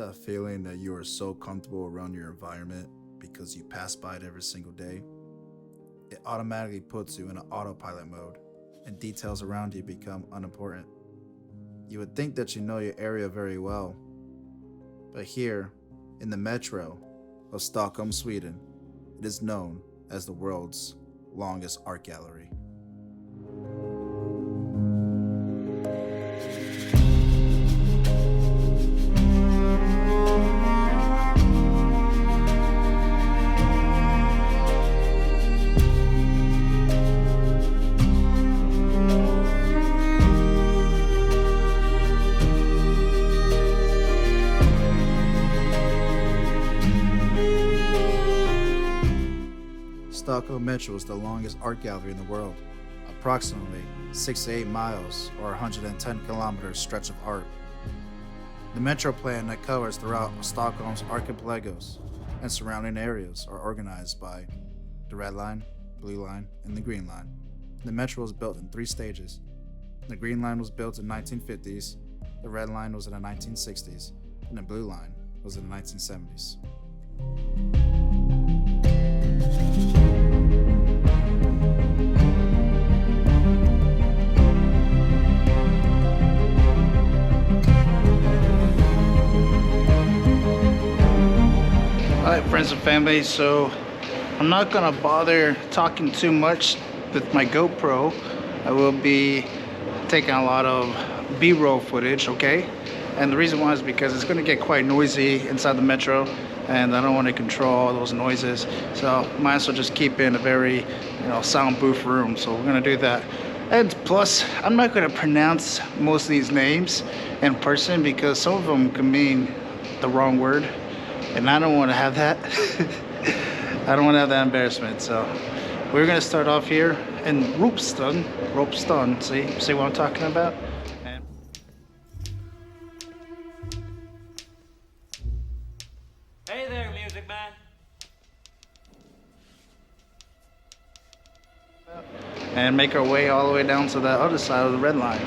that feeling that you are so comfortable around your environment because you pass by it every single day? It automatically puts you in an autopilot mode, and details around you become unimportant. You would think that you know your area very well, but here, in the metro of Stockholm, Sweden, it is known as the world's longest art gallery. Stockholm Metro is the longest art gallery in the world, approximately 6 to 8 miles or 110 kilometers stretch of art. The metro plan that covers throughout Stockholm's archipelagos and surrounding areas are organized by the red line, blue line, and the green line. The metro was built in 3 stages. The green line was built in the 1950s, the red line was in the 1960s, and the blue line was in the 1970s. Alright, friends and family, so I'm not gonna bother talking too much with my GoPro. I will be taking a lot of B-roll footage, okay? And the reason why is because it's gonna get quite noisy inside the metro, and I don't want to control all those noises, so might as well just keep it in a very, soundproof room. So we're gonna do that. And plus, I'm not gonna pronounce most of these names in person because some of them can mean the wrong word, and I don't want to have that. I don't want to have that embarrassment. So we're gonna start off here in Ropsten. See what I'm talking about? Hey there, music man. And make our way all the way down to the other side of the red line.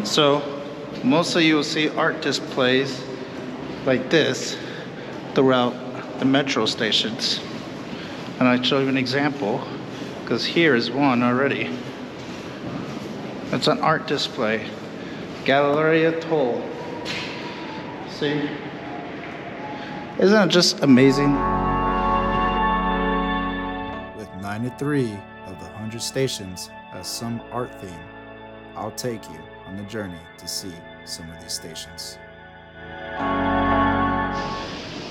So most of you will see art displays like this throughout the metro stations. And I'll show you an example, because here is one already. It's an art display. Galleria Toll. See? Isn't it just amazing? With 93 of the 100 stations has some art theme, I'll take you on the journey to see some of these stations.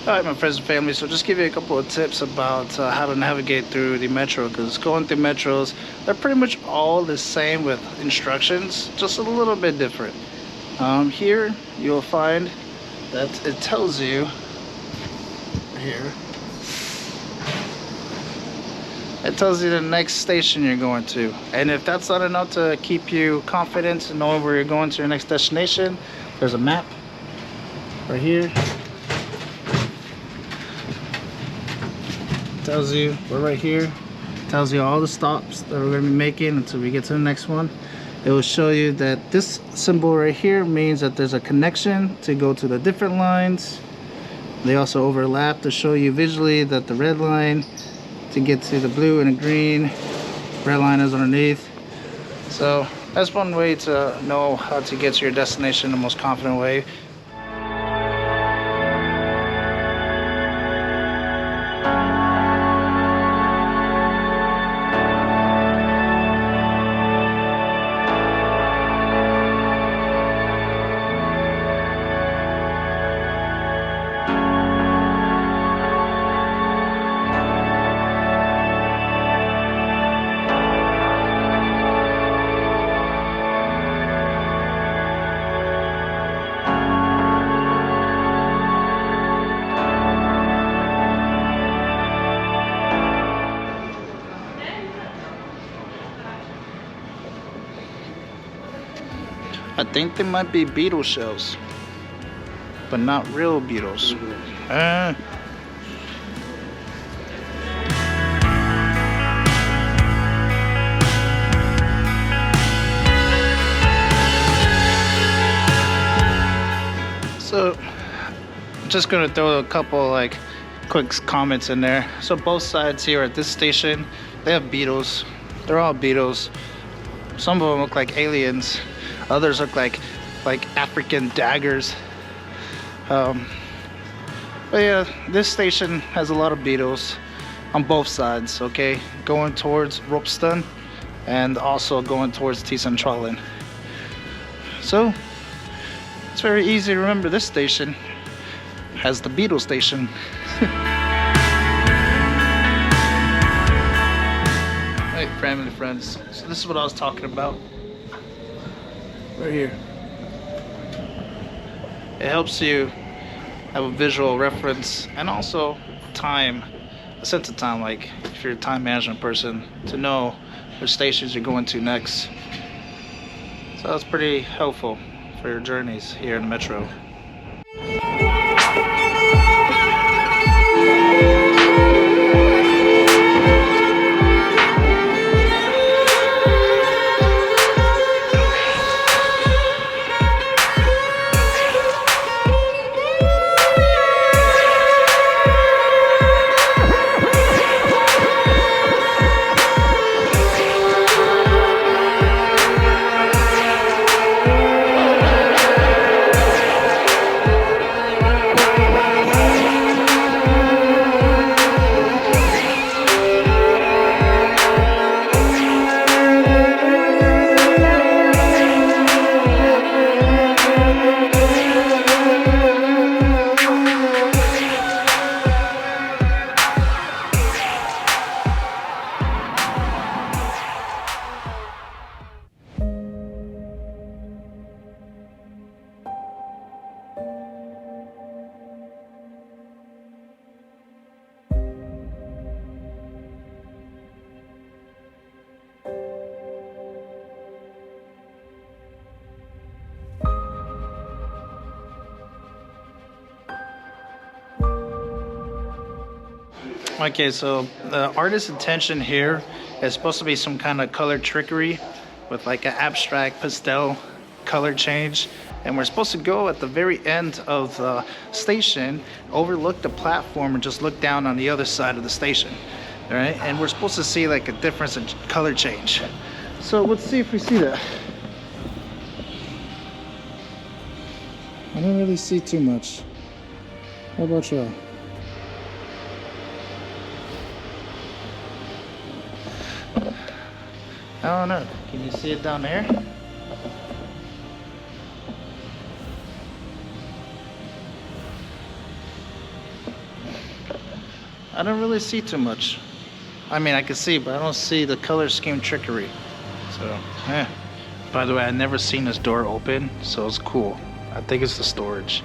Alright, my friends and family, so just give you a couple of tips about how to navigate through the metro, because going through metros, they're pretty much all the same with instructions, just a little bit different. Here you'll find that it tells you here, it tells you the next station you're going to, and if that's not enough to keep you confident and know where you're going to your next destination, there's a map right here. Tells you we're right here. Tells you all the stops that we're going to be making until we get to the next one. It will show you that this symbol right here means that there's a connection to go to the different lines. They also overlap to show you visually that the red line to get to the blue and the green. Red line is underneath. So that's one way to know how to get to your destination the most confident way. I think they might be beetle shells, but not real beetles. just gonna throw a couple like quick comments in there. So both sides here at this station, they have beetles. They're all beetles. Some of them look like aliens. Others look like African daggers. But yeah, this station has a lot of beetles on both sides, okay? Going towards Ropsten and also going towards TCentral. So it's very easy to remember this station has the beetle station. Hey, family, friends. So this is what I was talking about. Right here. It helps you have a visual reference and also time, a sense of time, like if you're a time management person, to know which stations you're going to next. So that's pretty helpful for your journeys here in the metro. Okay, so the artist's intention here is supposed to be some kind of color trickery with like an abstract pastel color change. And we're supposed to go at the very end of the station, overlook the platform and just look down on the other side of the station. All right, and we're supposed to see like a difference in color change. So let's see if we see that. I don't really see too much. How about y'all? I don't know. Can you see it down there? I don't really see too much. I mean, I can see, but I don't see the color scheme trickery. So, yeah. By the way, I've never seen this door open, so it's cool. I think it's the storage.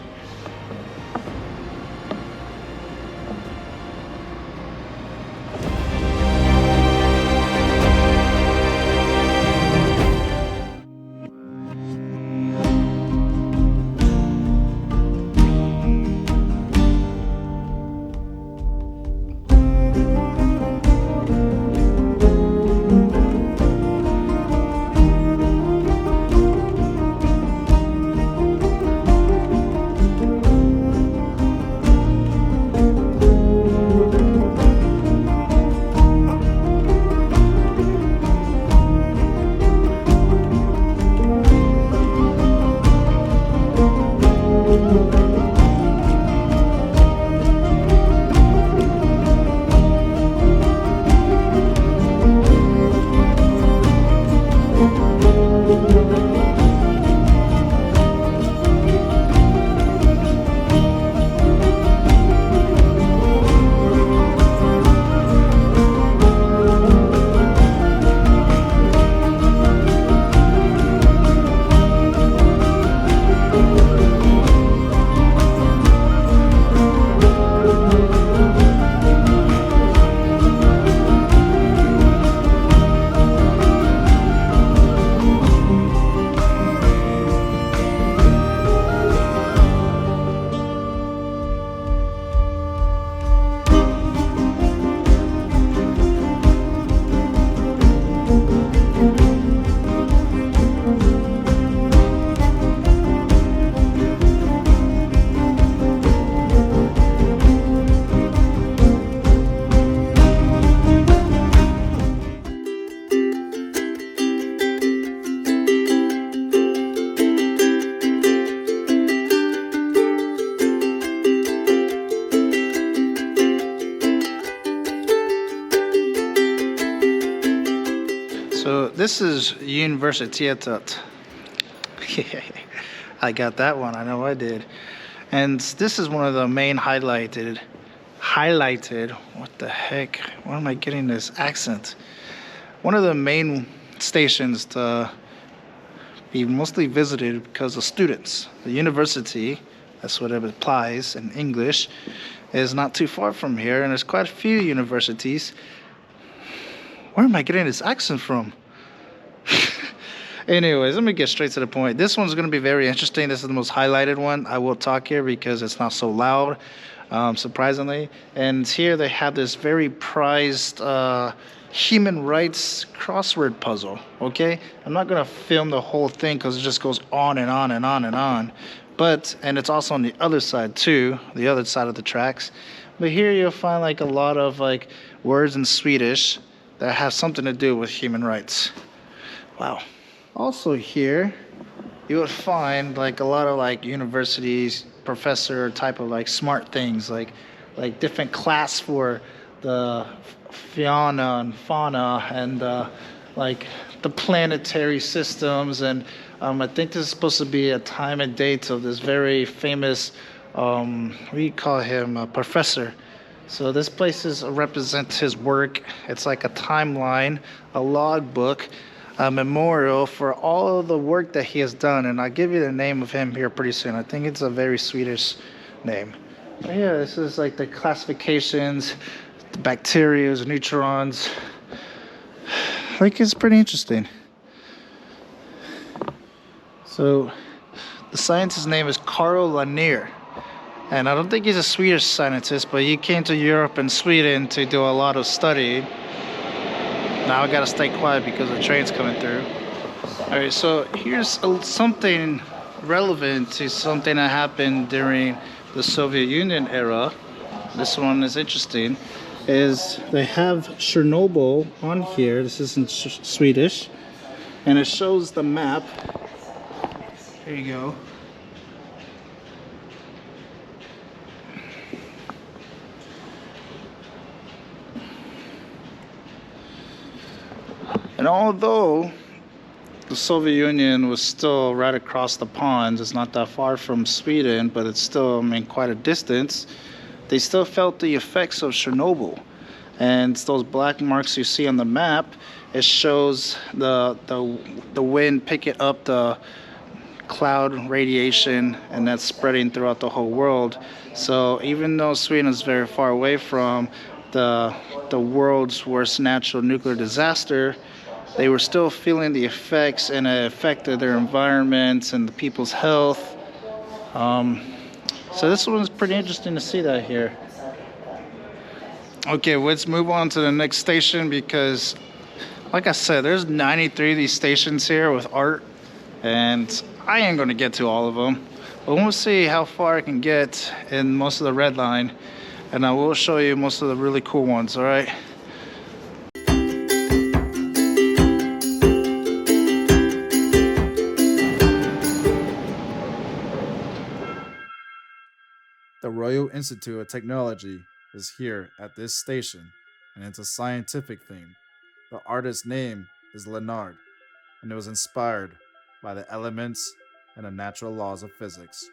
this is Universitetet. I got that one. I know I did. And this is one of the main highlighted. What the heck? Why am I getting this accent? One of the main stations to be mostly visited because of students. The university, that's what it applies in English, is not too far from here, and there's quite a few universities. Where am I getting this accent from? Anyways, let me get straight to the point. This one's going to be very interesting. This is the most highlighted one. I will talk here because it's not so loud, surprisingly. And here they have this very prized human rights crossword puzzle, okay? I'm not going to film the whole thing because it just goes on and on and on and on. And it's also on the other side too, the other side of the tracks. But here you'll find like a lot of like words in Swedish that have something to do with human rights. Wow. Also here, you would find like a lot of like universities, professor type of like smart things, like different class for the fauna and like the planetary systems. And I think this is supposed to be a time and date of this very famous, what do you call him, a professor. So this place represents his work. It's like a timeline, a logbook, a memorial for all of the work that he has done. And I'll give you the name of him here pretty soon. I think it's a very Swedish name. But yeah, this is like the classifications, the bacteria, neutrons. Like, it's pretty interesting. So the scientist's name is Carl Lanier. And I don't think he's a Swedish scientist, but he came to Europe and Sweden to do a lot of study. Now I gotta stay quiet because the train's coming through. All right, so here's something relevant to something that happened during the Soviet Union era. This one is interesting. Is they have Chernobyl on here. This is in Swedish, and it shows the map. There you go. And although the Soviet Union was still right across the pond, it's not that far from Sweden, but it's still, I mean, quite a distance, they still felt the effects of Chernobyl. And those black marks you see on the map, it shows the wind picking up the cloud radiation, and that's spreading throughout the whole world. So even though Sweden is very far away from the world's worst natural nuclear disaster, they were still feeling the effects, and it affected their environments and the people's health. So this one's pretty interesting to see that here. Okay, let's move on to the next station because, like I said, there's 93 of these stations here with art, and I ain't gonna get to all of them. But we'll see how far I can get in most of the red line, and I will show you most of the really cool ones, all right? The Royal Institute of Technology is here at this station, and it's a scientific theme. The artist's name is Leonard, and it was inspired by the elements and the natural laws of physics.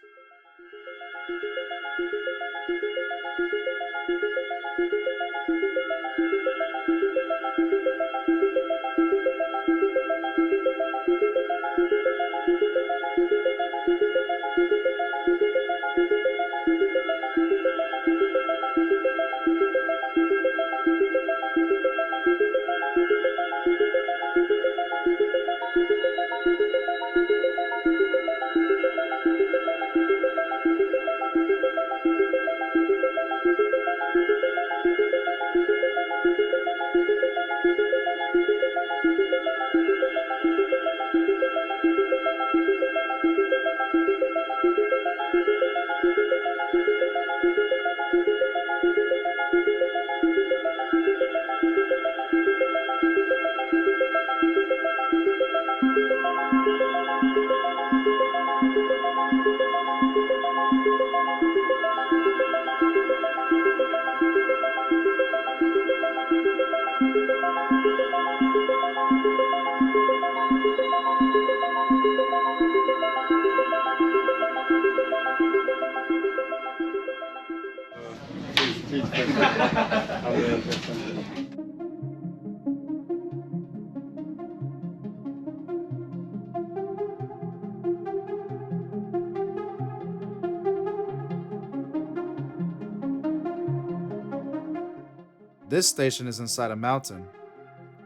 This station is inside a mountain,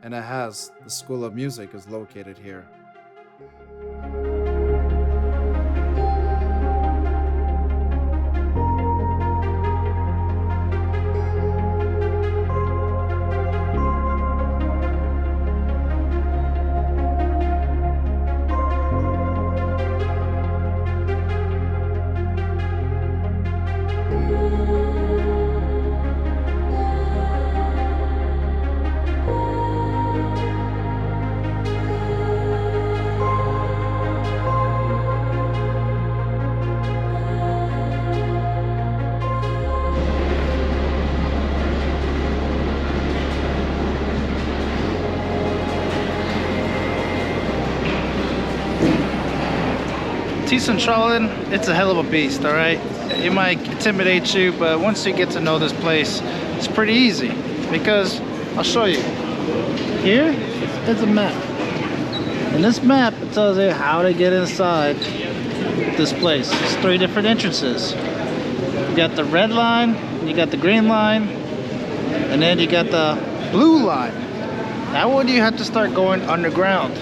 and it has the School of Music is located here. TCentral, it's a hell of a beast, all right? It might intimidate you, but once you get to know this place, it's pretty easy. Because, I'll show you. Here is a map. And this map tells you how to get inside this place. There's 3 different entrances. You got the red line, you got the green line, and then you got the blue line. That one you have to start going underground.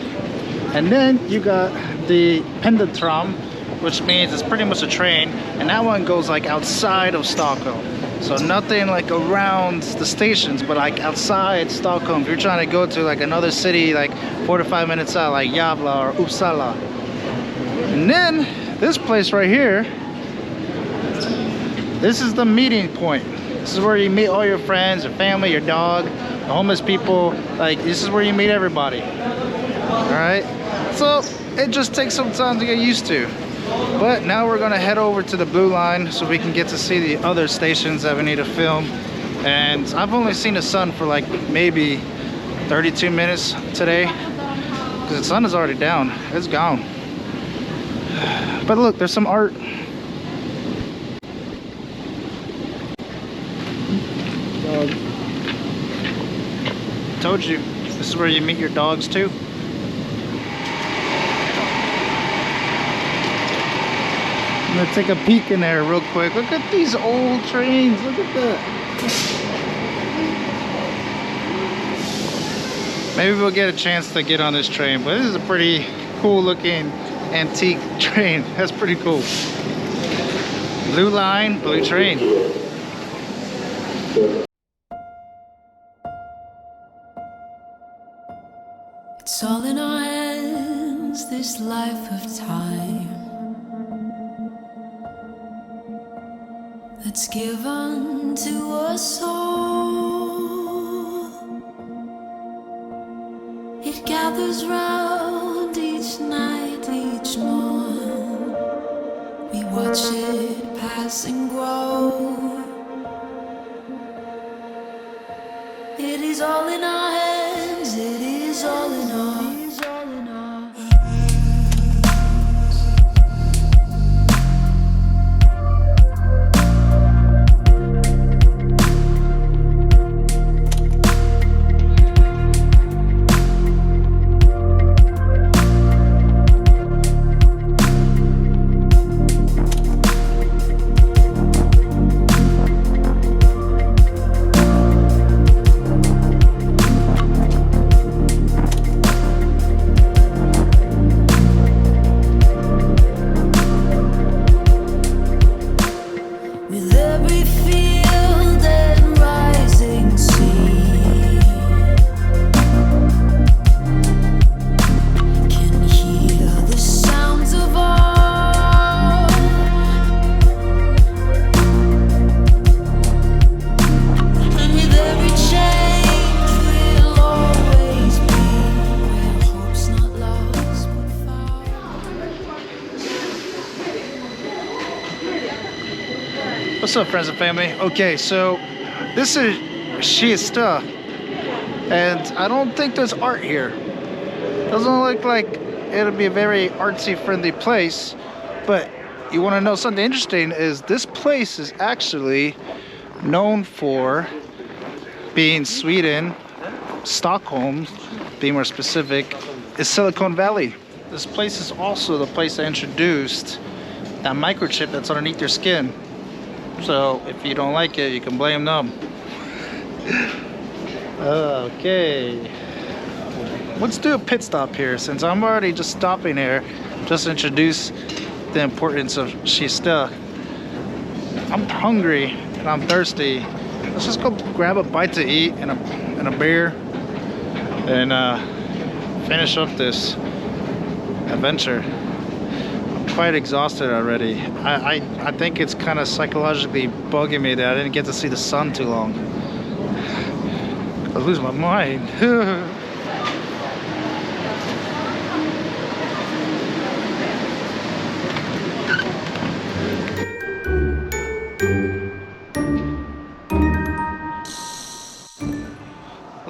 And then you got the Pendeltram, which means it's pretty much a train, and that one goes like outside of Stockholm. So nothing like around the stations, but like outside Stockholm. If you're trying to go to like another city like 4 to 5 minutes out, like Gävle or Uppsala. And then this place right here, this is the meeting point. This is where you meet all your friends, your family, your dog, the homeless people. Like, this is where you meet everybody. All right, so it just takes some time to get used to. But now we're gonna head over to the blue line so we can get to see the other stations that we need to film. And I've only seen the sun for like maybe 32 minutes today because the sun is already down. It's gone. But look, there's some art. Told you, this is where you meet your dogs too. I'm gonna take a peek in there real quick. Look at these old trains. Look at that. Maybe we'll get a chance to get on this train, but this is a pretty cool looking antique train. That's pretty cool. Blue line, blue train. It's all in our hands, this life of time that's given to us all. It gathers round each night, each morn. We watch it pass and grow. It is all in our hands, it is all in our hands. What's up, friends and family? Okay, so this is Kista, and I don't think there's art here. Doesn't look like it'll be a very artsy friendly place, but you want to know something interesting is this place is actually known for being Sweden, Stockholm, being more specific, is Silicon Valley. This place is also the place that introduced that microchip that's underneath your skin. So if you don't like it, you can blame them. Okay. Let's do a pit stop here since I'm already just stopping here. Just introduce the importance of Kista. I'm hungry and I'm thirsty. Let's just go grab a bite to eat and a beer and finish up this adventure. I'm quite exhausted already. I think it's kind of psychologically bugging me that I didn't get to see the sun too long. I lose my mind.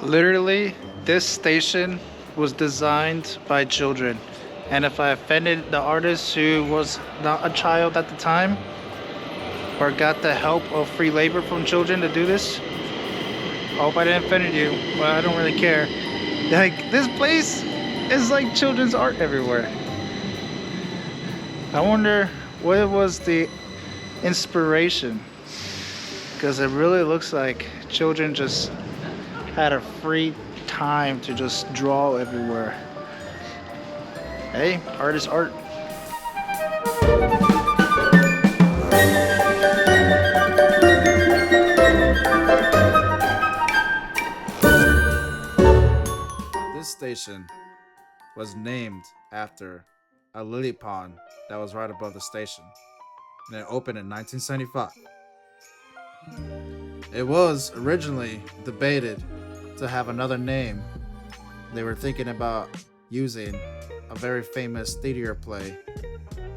Literally, this station was designed by children. And if I offended the artist who was not a child at the time, or got the help of free labor from children to do this, I hope I didn't offend you, but I don't really care. Like, this place is like children's art everywhere. I wonder what was the inspiration, because it really looks like children just had a free time to just draw everywhere. Hey, art is art. This station was named after a lily pond that was right above the station, and it opened in 1975. It was originally debated to have another name. They were thinking about using a very famous theater play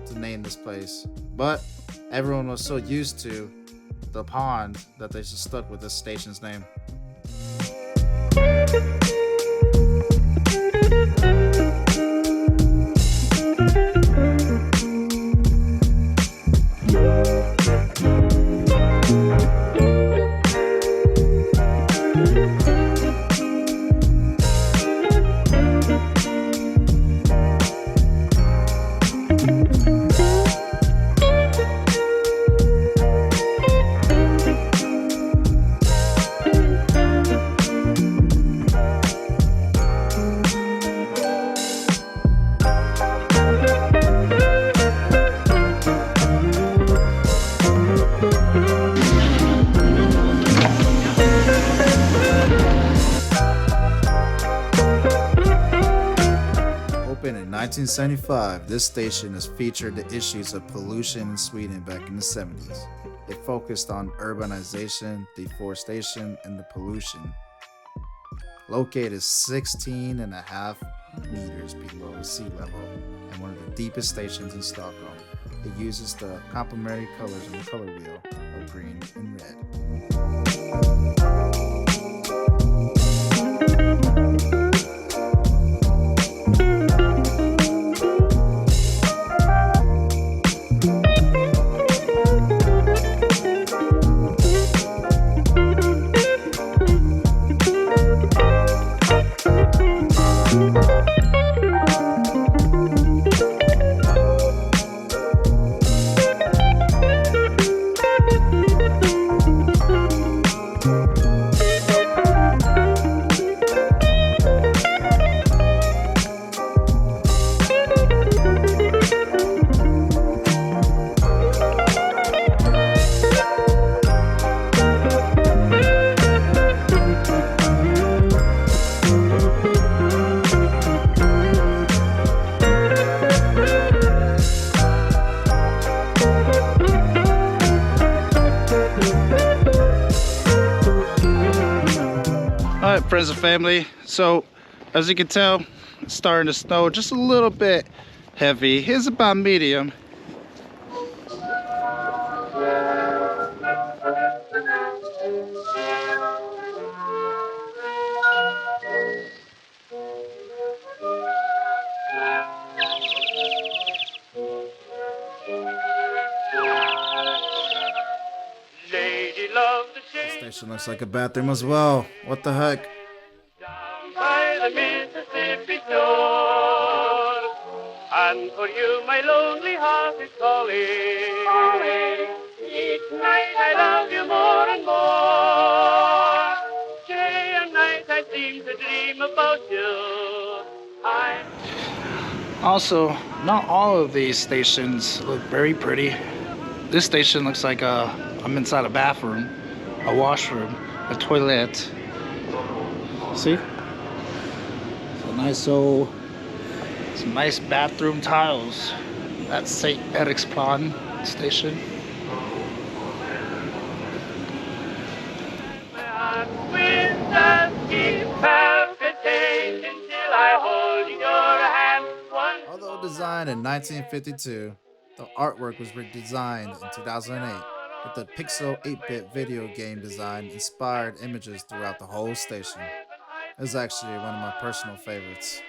to name this place, but everyone was so used to the pond that they just stuck with this station's name. In 1975, this station has featured the issues of pollution in Sweden back in the 70s. It focused on urbanization, deforestation, and the pollution. Located 16.5 meters below sea level and one of the deepest stations in Stockholm, it uses the complementary colors on the color wheel of green and red. Friends and family, so as you can tell, it's starting to snow just a little bit heavy. It's about medium. Station looks like a bathroom as well. What the heck? Down by the Mississippi shore, and for you my lonely heart is calling. Each night I love you more and more. Day and night I seem to dream about you. Also, not all of these stations look very pretty. This station looks like I'm inside a bathroom, a washroom, a toilet. See? Some nice bathroom tiles. That's St. Eriksplan station. With us keep palpitating till I hold your hand. Although designed in 1952, the artwork was redesigned in 2008 with the pixel 8-bit video game design inspired images throughout the whole station. It's actually one of my personal favorites.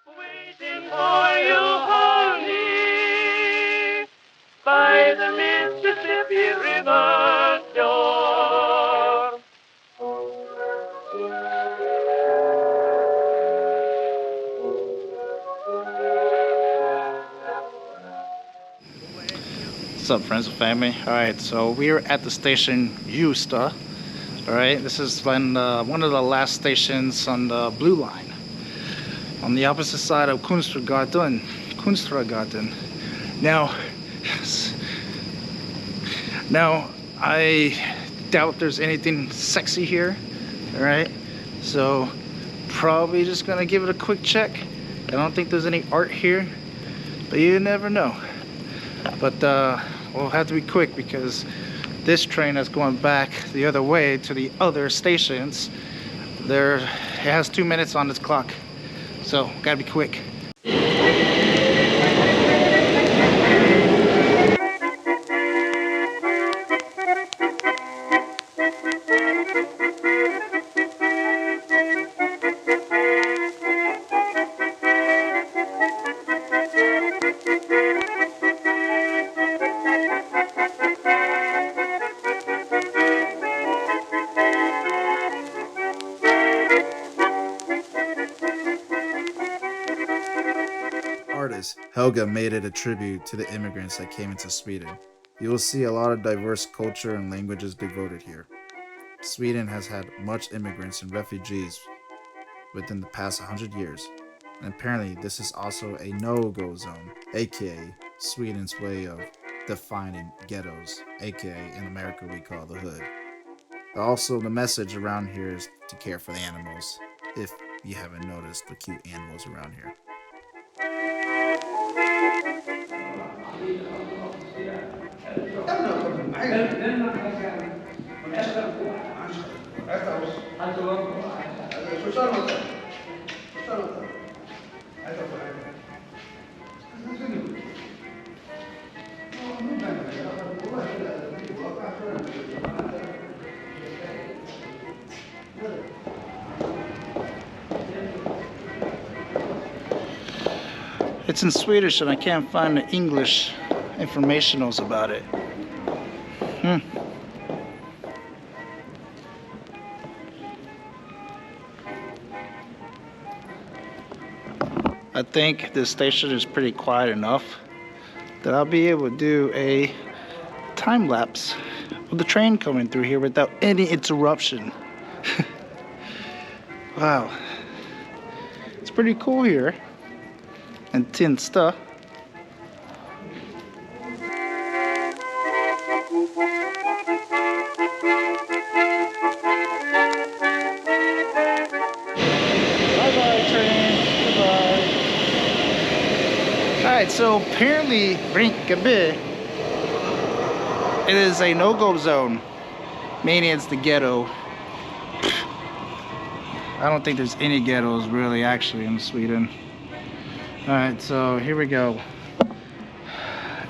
Waiting for you, honey, by the Mississippi River shore. What's up, friends and family? Alright, so we're at the station Hjulsta. Alright, this is one of the last stations on the blue line. On the opposite side of Kungstrådgården. Now, I doubt there's anything sexy here. Alright, so probably just gonna give it a quick check. I don't think there's any art here, but you never know. But we'll have to be quick because this train that's going back the other way to the other stations, it has 2 minutes on its clock, so gotta be quick. Artist Helga made it a tribute to the immigrants that came into Sweden. You will see a lot of diverse culture and languages devoted here. Sweden has had much immigrants and refugees within the past 100 years, and apparently this is also a no-go zone, aka Sweden's way of defining ghettos, aka in America we call the hood. Also, the message around here is to care for the animals, if you haven't noticed the cute animals around here. It's in Swedish and I can't find the English informationals about it. I think this station is pretty quiet enough that I'll be able to do a time lapse of the train coming through here without any interruption. Wow, it's pretty cool here in Tensta. Alright, so apparently Rinkeby, it is a no-go zone, meaning it's the ghetto. I don't think there's any ghettos really actually in Sweden. Alright, so here we go.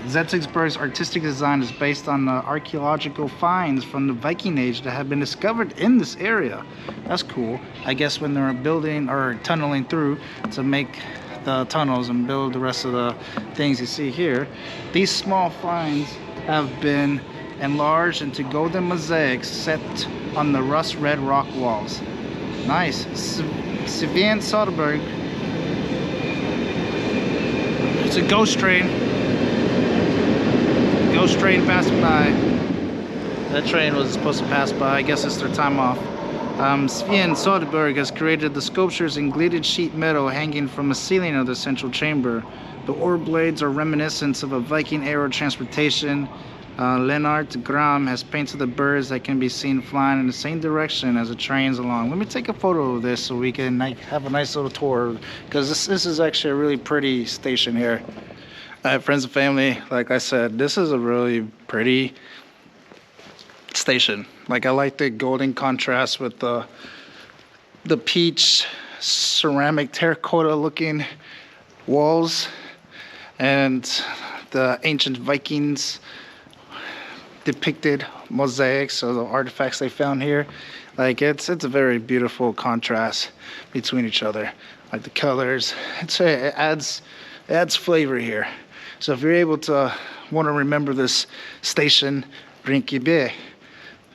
Zettingsburg's artistic design is based on the archaeological finds from the Viking Age that have been discovered in this area. That's cool. I guess when they were building or tunneling through to make the tunnels and build the rest of the things you see here, these small finds have been enlarged into golden mosaics set on the rust red rock walls. Nice. Sveen Soderberg. It's a ghost train. Ghost train passing by. That train was supposed to pass by. I guess it's their time off. Sveen Soderberg has created the sculptures in gilded sheet metal hanging from the ceiling of the central chamber. The oar blades are reminiscent of a Viking era transportation. Lennart Gram has painted the birds that can be seen flying in the same direction as the trains along. Let me take a photo of this so we can have a nice little tour, because this is actually a really pretty station here. Friends and family, like I said, this is a really pretty station. Like, I like the golden contrast with the peach ceramic terracotta looking walls and the ancient Vikings depicted mosaics or the artifacts they found here. Like, it's a very beautiful contrast between each other. Like the colors, it adds flavor here. So if you're able to want to remember this station, Rinkeby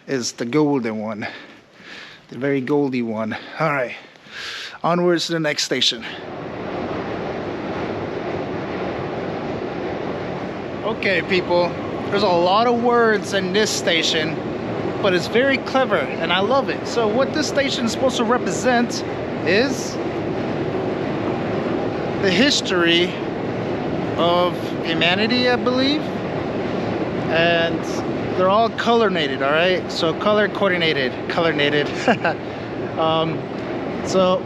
is the golden one, the very goldy one. All right, onwards to the next station. Okay, people, there's a lot of words in this station, but it's very clever and I love it. So what this station is supposed to represent is the history of humanity, I believe, and they're all color-nated, all right? So color-coordinated. So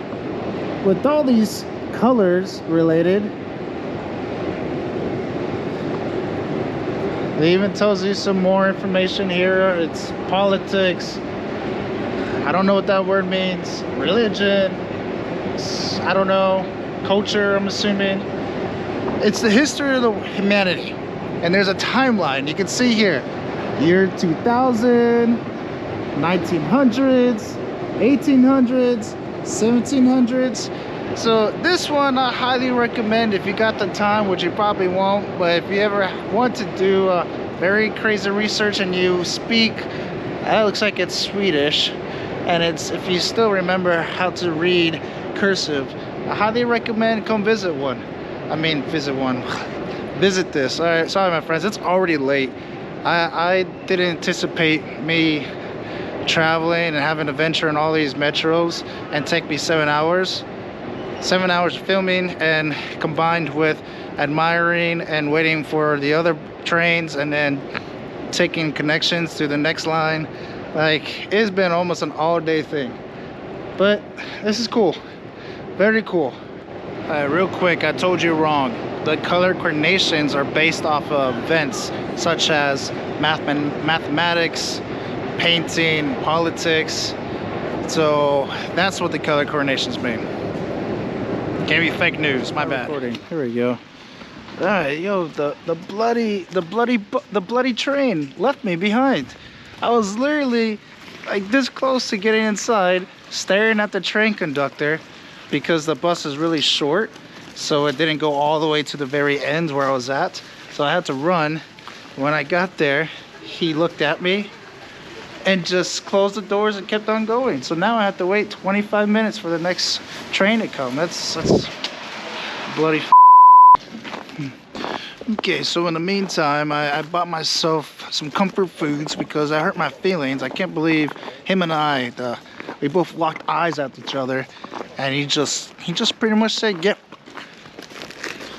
with all these colors related, it even tells you some more information here. It's politics. I don't know what that word means. Religion. I don't know. Culture, I'm assuming. It's the history of the humanity. And there's a timeline. You can see here. Year 2000, 1900s, 1800s, 1700s. So this one I highly recommend if you got the time, which you probably won't, but if you ever want to do very crazy research and you speak, that looks like it's Swedish, and it's, if you still remember how to read cursive, I highly recommend come visit one. Visit this. All right, sorry my friends, it's already late. I didn't anticipate me traveling and having an adventure in all these metros and take me 7 hours. 7 hours filming and combined with admiring and waiting for the other trains and then taking connections to the next line. Like, it's been almost an all-day thing, but this is cool, very cool. Real quick, I told you wrong. The color coordinations are based off of events such as mathematics, painting, politics. So that's what the color coordinations mean. Can't be fake news, my bad. Here we go. All right, yo, the bloody train left me behind. I was literally like this close to getting inside, staring at the train conductor because the bus is really short, so it didn't go all the way to the very end where I was at. So I had to run. When I got there, he looked at me and just closed the doors and kept on going. So now I have to wait 25 minutes for the next train to come. That's bloody Okay, so in the meantime, I bought myself some comfort foods because I hurt my feelings. I can't believe him and I, we both locked eyes at each other, and he just pretty much said, yep.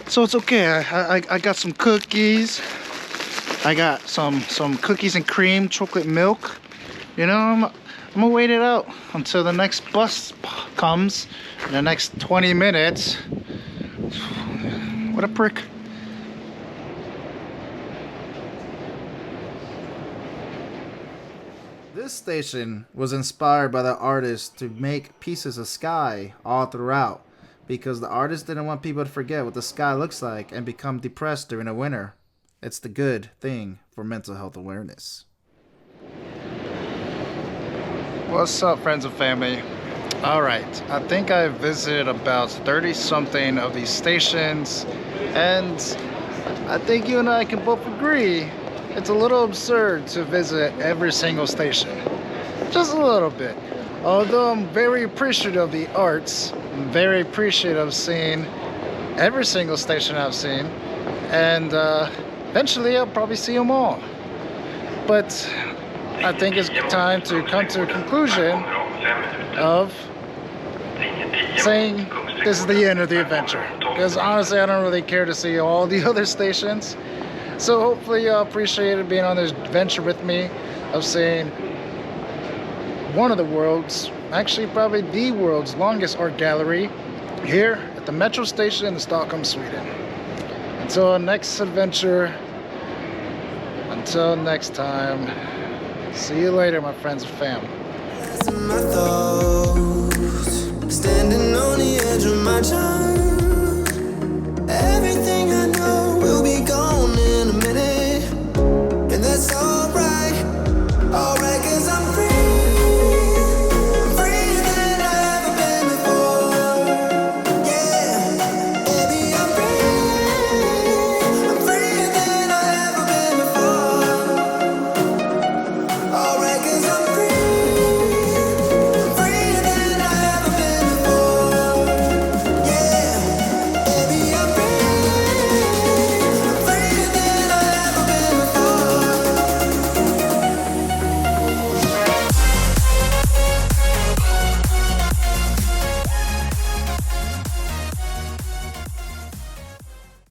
So it's okay. I got some cookies. I got some cookies and cream, chocolate milk. You know, I'm gonna wait it out until the next bus comes in the next 20 minutes. What a prick. This station was inspired by the artist to make pieces of sky all throughout, because the artist didn't want people to forget what the sky looks like and become depressed during the winter. It's the good thing for mental health awareness. What's up, friends and family? All right, I think I visited about 30 something of these stations, and I think you and I can both agree it's a little absurd to visit every single station. Just a little bit. Although I'm very appreciative of the arts, I'm very appreciative of seeing every single station I've seen, and eventually I'll probably see them all. But I think it's time to come to a conclusion of saying this is the end of the adventure. Because honestly, I don't really care to see all the other stations. So hopefully you'll appreciate being on this adventure with me of seeing one of the world's, actually probably the world's longest art gallery here at the metro station in Stockholm, Sweden. Until our next adventure, until next time, see you later, my friends and fam.